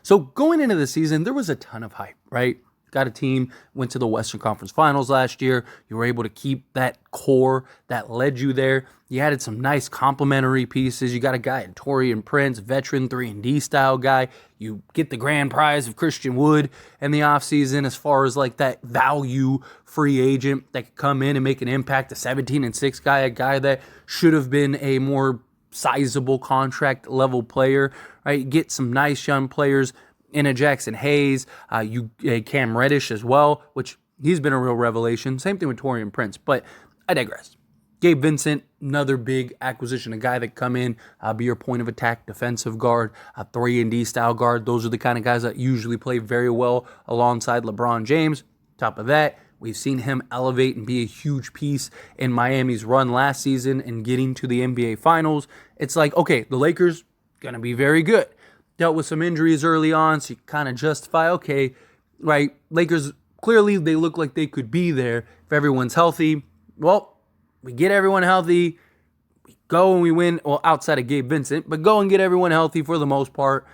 So going into the season, there was a ton of hype, right? Got a team, went to the Western Conference Finals last year. You were able to keep that core that led you there. You added some nice complementary pieces. You got a guy in Taurean Prince, veteran 3-and-D style guy. You get the grand prize of Christian Wood in the offseason as far as like that value free agent that could come in and make an impact. A 17-6 guy, a guy that should have been a more sizable contract level player, right? Get some nice young players in a Jackson Hayes, Cam Reddish as well, which he's been a real revelation. Same thing with Taurean Prince, but I digress. Gabe Vincent, another big acquisition, a guy that come in, be your point of attack defensive guard, a 3-and-D style guard. Those are the kind of guys that usually play very well alongside LeBron James. Top of that, we've seen him elevate and be a huge piece in Miami's run last season and getting to the NBA Finals. It's like, okay, the Lakers going to be very good. Dealt with some injuries early on, so you kind of justify, okay, right, Lakers, clearly they look like they could be there if everyone's healthy. Well, we get everyone healthy, we go and we win, well, outside of Gabe Vincent, but go and get everyone healthy for the most part,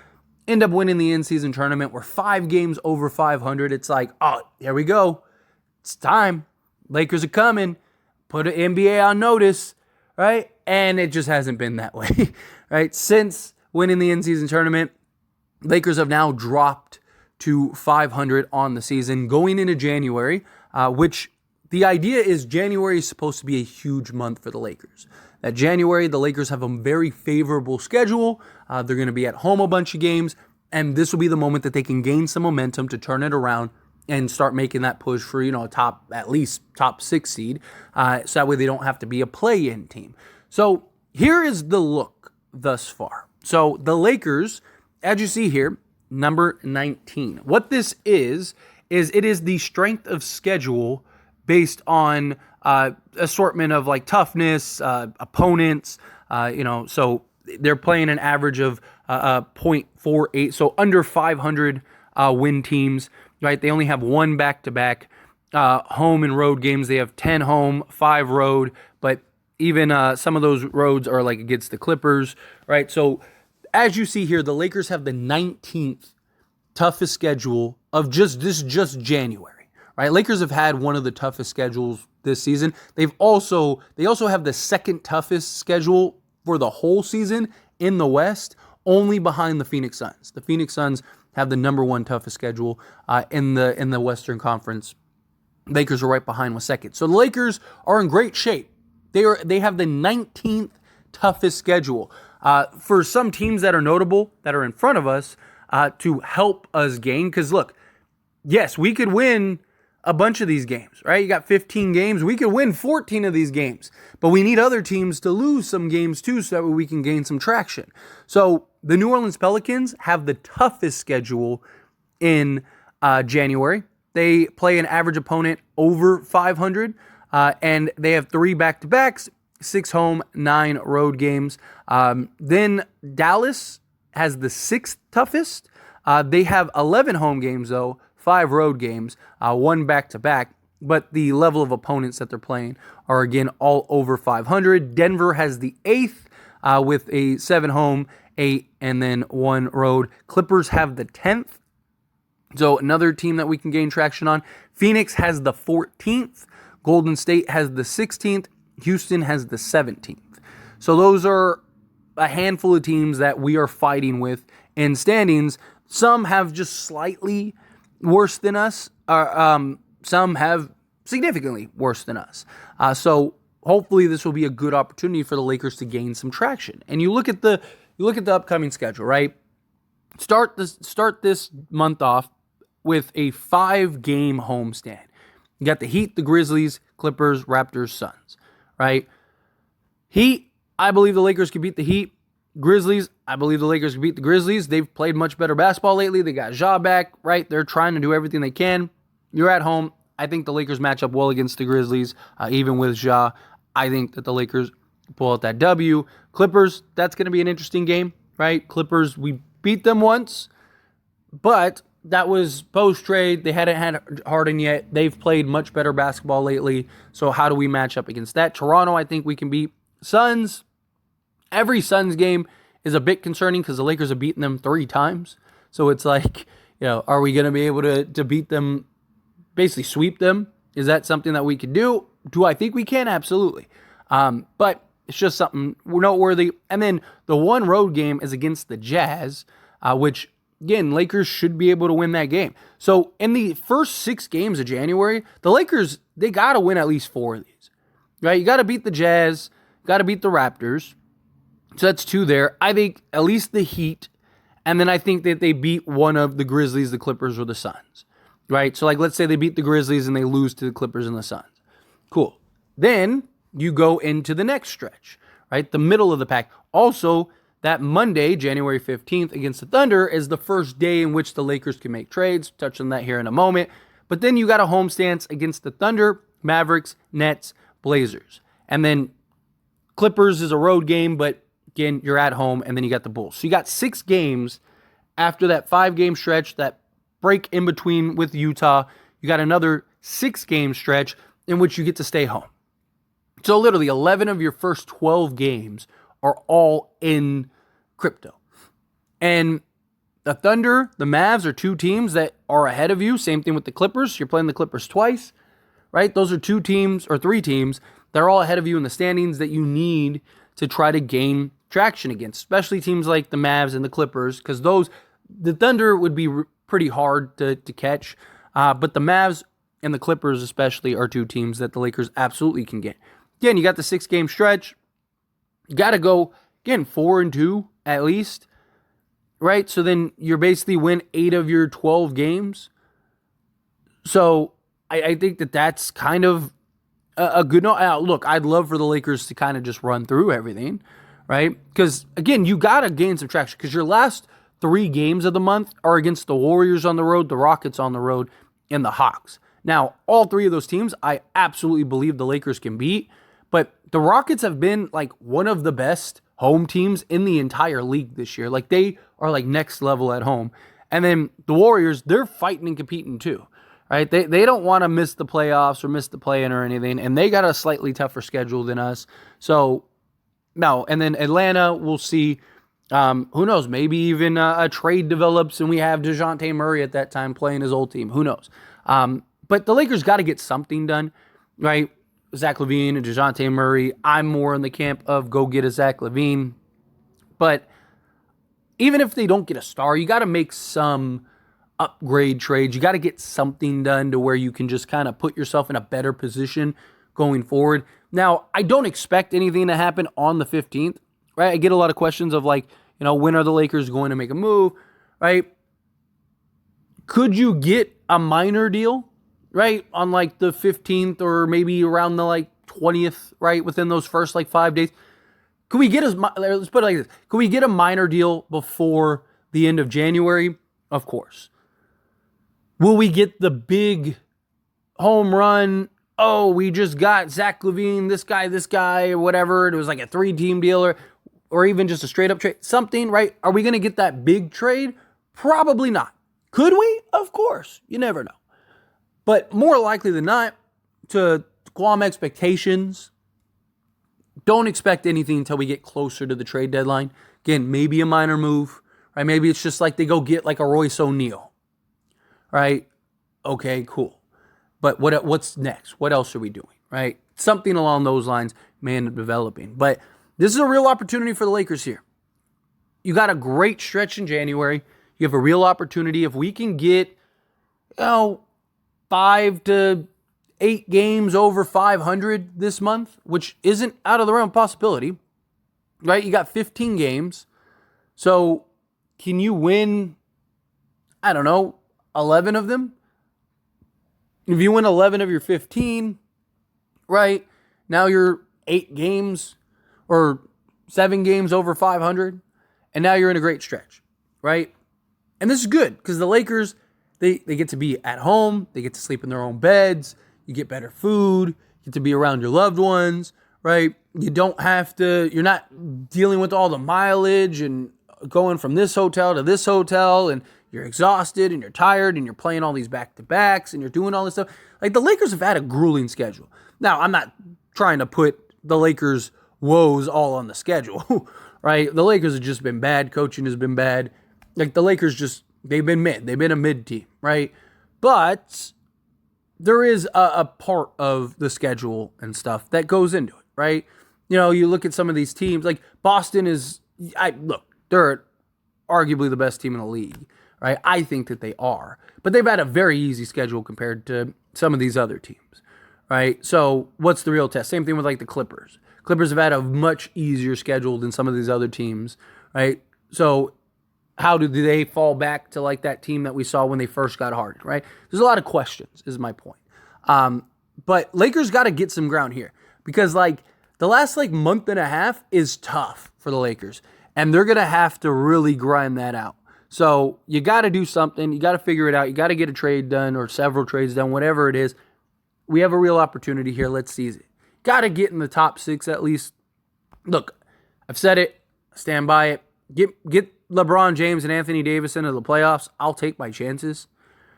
end up winning the in-season tournament. We're 5 games over 500. It's like, oh, here we go. It's time. Lakers are coming. Put an NBA on notice, right? And it just hasn't been that way, right? Since winning the in-season tournament, Lakers have now dropped to 500 on the season going into January, which the idea is January is supposed to be a huge month for the Lakers. That January, the Lakers have a very favorable schedule. They're going to be at home a bunch of games, and this will be the moment that they can gain some momentum to turn it around and start making that push for, at least top 6 seed. So that way they don't have to be a play-in team. So here is the look thus far. So the Lakers, as you see here, number 19. What this is it is the strength of schedule based on assortment of like toughness, opponents, so they're playing an average of 0.48, so under 500 win teams, right? They only have 1 back-to-back home and road games. They have 10 home, 5 road, but even some of those roads are like against the Clippers, right? So as you see here, the Lakers have the 19th toughest schedule of just January, right? Lakers have had one of the toughest schedules this season. They also have the second toughest schedule for the whole season in the West, only behind the Phoenix Suns. The Phoenix Suns have the number 1 toughest schedule in the Western Conference. Lakers are right behind with second. So the Lakers are in great shape. They have the 19th toughest schedule. For some teams that are notable, that are in front of us, to help us gain. Because look, yes, we could win a bunch of these games, right? You got 15 games. We could win 14 of these games. But we need other teams to lose some games too so that we can gain some traction. So the New Orleans Pelicans have the toughest schedule in January. They play an average opponent over 500. And they have 3 back-to-backs, 6 home, 9 road games. Then Dallas has the 6th toughest. They have 11 home games, though, 5 road games, 1 back-to-back. But the level of opponents that they're playing are, again, all over 500. Denver has the 8th with a 7 home, 8, and then 1 road. Clippers have the 10th. So another team that we can gain traction on. Phoenix has the 14th. Golden State has the 16th. Houston has the 17th. So those are a handful of teams that we are fighting with in standings. Some have just slightly worse than us. Some have significantly worse than us. So hopefully this will be a good opportunity for the Lakers to gain some traction. And you look at the upcoming schedule, right? Start this month off with a 5-game homestand. You got the Heat, the Grizzlies, Clippers, Raptors, Suns, right? Heat, I believe the Lakers can beat the Heat. Grizzlies, I believe the Lakers can beat the Grizzlies. They've played much better basketball lately. They got Ja back, right? They're trying to do everything they can. You're at home. I think the Lakers match up well against the Grizzlies, even with Ja. I think that the Lakers pull out that W. Clippers, that's going to be an interesting game, right? Clippers, we beat them once, but that was post-trade. They hadn't had Harden yet. They've played much better basketball lately. So how do we match up against that? Toronto, I think we can beat. Suns, every Suns game is a bit concerning because the Lakers have beaten them 3 times. So it's like, are we going to be able to beat them, basically sweep them? Is that something that we can do? Do I think we can? Absolutely. But it's just something noteworthy. And then the one road game is against the Jazz, which, again, Lakers should be able to win that game. So in the first 6 games of January, the Lakers, they got to win at least 4 of these, right? You got to beat the Jazz, got to beat the Raptors. So that's 2 there. I think at least the Heat, and then I think that they beat one of the Grizzlies, the Clippers, or the Suns, right? So, like, let's say they beat the Grizzlies and they lose to the Clippers and the Suns. Cool. Then you go into the next stretch, right? The middle of the pack. Also, that Monday, January 15th, against the Thunder is the first day in which the Lakers can make trades. Touch on that here in a moment. But then you got a homestance against the Thunder, Mavericks, Nets, Blazers. And then Clippers is a road game, but again, you're at home, and then you got the Bulls. So you got 6 games after that 5-game stretch, that break in between with Utah. You got another 6-game stretch in which you get to stay home. So literally 11 of your first 12 games are all in crypto. And the Thunder, the Mavs are 2 teams that are ahead of you. Same thing with the Clippers. You're playing the Clippers twice, right? Those are 2 teams or 3 teams that are all ahead of you in the standings that you need to try to gain traction against, especially teams like the Mavs and the Clippers, because the Thunder would be pretty hard to catch. But the Mavs and the Clippers especially are 2 teams that the Lakers absolutely can get. Again, you got the 6-game stretch. You got to go, again, 4-2 at least, right? So then you're basically win 8 of your 12 games. So I think that's kind of a good note. Look, I'd love for the Lakers to kind of just run through everything, right? Because, again, you got to gain some traction because your last 3 games of the month are against the Warriors on the road, the Rockets on the road, and the Hawks. Now, all 3 of those teams, I absolutely believe the Lakers can beat. But the Rockets have been like one of the best home teams in the entire league this year. Like they are like next level at home. And then the Warriors, they're fighting and competing too, right? They don't want to miss the playoffs or miss the play-in or anything. And they got a slightly tougher schedule than us. So, no. And then Atlanta, we'll see. Who knows? Maybe even a trade develops and we have DeJounte Murray at that time playing his old team. Who knows? But the Lakers got to get something done, right? Zach LaVine and DeJounte Murray. I'm more in the camp of go get a Zach LaVine. But even if they don't get a star, you got to make some upgrade trades. You got to get something done to where you can just kind of put yourself in a better position going forward. Now, I don't expect anything to happen on the 15th, right? I get a lot of questions of like, when are the Lakers going to make a move, right? Could you get a minor deal, right, on like the 15th or maybe around the like 20th, right, within those first like 5 days? Could we get let's put it like this. Could we get a minor deal before the end of January? Of course. Will we get the big home run? Oh, we just got Zach LaVine, this guy, or whatever. It was like a 3-team deal or even just a straight up trade. Something, right? Are we going to get that big trade? Probably not. Could we? Of course. You never know. But more likely than not, to Guam expectations, don't expect anything until we get closer to the trade deadline. Again, maybe a minor move, right? Maybe it's just like they go get like a Royce O'Neal, right? Okay, cool. But what's next? What else are we doing, right? Something along those lines may end up developing. But this is a real opportunity for the Lakers here. You got a great stretch in January. You have a real opportunity. If we can get, 5 to 8 games over 500 this month, which isn't out of the realm of possibility, right? You got 15 games. So can you win, 11 of them? If you win 11 of your 15, right, now you're 8 games or 7 games over 500, and now you're in a great stretch, right? And this is good because the Lakers, they get to be at home. They get to sleep in their own beds. You get better food. You get to be around your loved ones, right? You're not dealing with all the mileage and going from this hotel to this hotel, and you're exhausted and you're tired and you're playing all these back-to-backs and you're doing all this stuff. Like the Lakers have had a grueling schedule. Now, I'm not trying to put the Lakers' woes all on the schedule, right? The Lakers have just been bad. Coaching has been bad. Like the Lakers just They've been mid. They've been a mid team, right? But there is a part of the schedule and stuff that goes into it, right? You know, you look at some of these teams, like Boston is, they're arguably the best team in the league, right? I think that they are. But they've had a very easy schedule compared to some of these other teams, right? So what's the real test? Same thing with like the Clippers. Clippers have had a much easier schedule than some of these other teams, right? So how do they fall back to like that team that we saw when they first got Harden, right? There's a lot of questions, is my point. But Lakers got to get some ground here because like the last like month and a half is tough for the Lakers, and they're going to have to really grind that out. So you got to do something. You got to figure it out. You got to get a trade done or several trades done, whatever it is. We have a real opportunity here. Let's seize it. Got to get in the top 6 at least. Look, I've said it. Stand by it. Get LeBron James and Anthony Davis into the playoffs. I'll take my chances.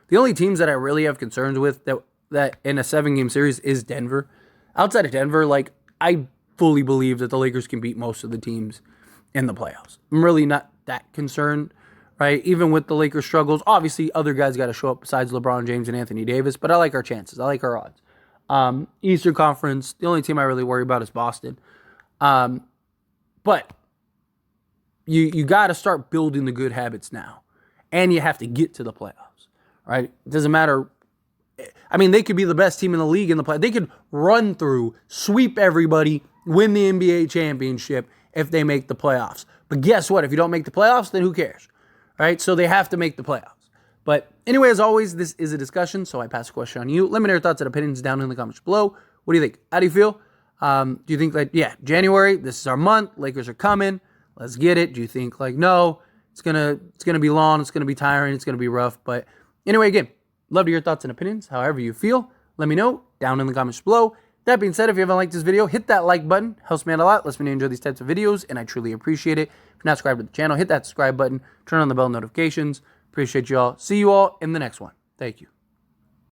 The only teams that I really have concerns with that in a 7-game series is Denver. Outside of Denver, like I fully believe that the Lakers can beat most of the teams in the playoffs. I'm really not that concerned, right? Even with the Lakers' struggles, obviously other guys got to show up besides LeBron James and Anthony Davis, but I like our chances. I like our odds. Eastern Conference, the only team I really worry about is Boston. But you got to start building the good habits now, and you have to get to the playoffs, right? It doesn't matter. I mean, they could be the best team in the league in the playoffs. They could run through, sweep everybody, win the NBA championship if they make the playoffs. But guess what? If you don't make the playoffs, then who cares, right? So they have to make the playoffs. But anyway, as always, this is a discussion, so I pass the question on you. Let me know your thoughts and opinions down in the comments below. What do you think? How do you feel? Do you think that, January, this is our month, Lakers are coming, let's get it? Do you think like, no, it's gonna be long, it's gonna be tiring, it's gonna be rough? But anyway, again, love to hear your thoughts and opinions, however you feel. Let me know down in the comments below. That being said, if you haven't liked this video, hit that like button. Helps me out a lot. Lets me enjoy these types of videos, and I truly appreciate it. If you're not subscribed to the channel, hit that subscribe button. Turn on the bell notifications. Appreciate you all. See you all in the next one. Thank you.